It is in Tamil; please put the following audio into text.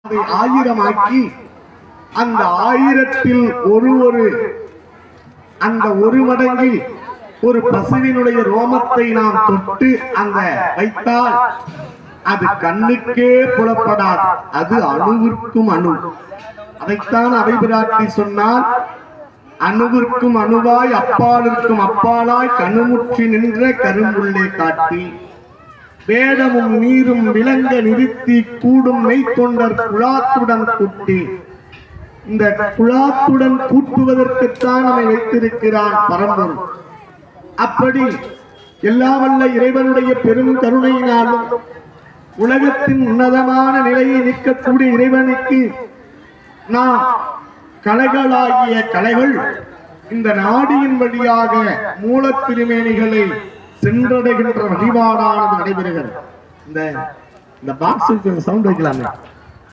அதை 1000 ஆக்கி அந்த 1000-ல் அந்த ஒரு மடங்கில் ஒரு பசுவினுடைய ரோமத்தை நாம் தொட்டு அந்த வைத்தால் அது கண்ணுக்கே புலப்படாது. அது அணுவிற்கும் அணு. அதைத்தான் அவைபிராட்டி சொன்னால், அணுவிற்கும் அணுவாய் அப்பாலிற்கும் அப்பாலாய் கண்ணுமுற்றி நின்ற கரும்புள்ளே காட்டி வேடமும் நீரும் விளங்க நிறுத்தி கூடும் மெய்த்தொண்டர் குழாத்துடன் கூட்டி. இந்த குழாத்துடன் கூட்டுவதற்குத்தான் நம்மை வைத்திருக்கிறான் பரம்பொருள். அப்படி எல்லா வல்ல இறைவனுடைய பெரும் கருணையினாலும் உலகத்தின் உன்னதமான நிலையை நிற்கக்கூடிய இறைவனுக்கு நாம் கலைகளாகிய கலைகள் இந்த நாடியின் வழியாக மூலத் திருமேனிகளை சென்றடைகின்ற வழிபாடானது நடைபெறுகிறது. இந்த பாக்ஸுக்கு சவுண்ட் வைக்கலாமே.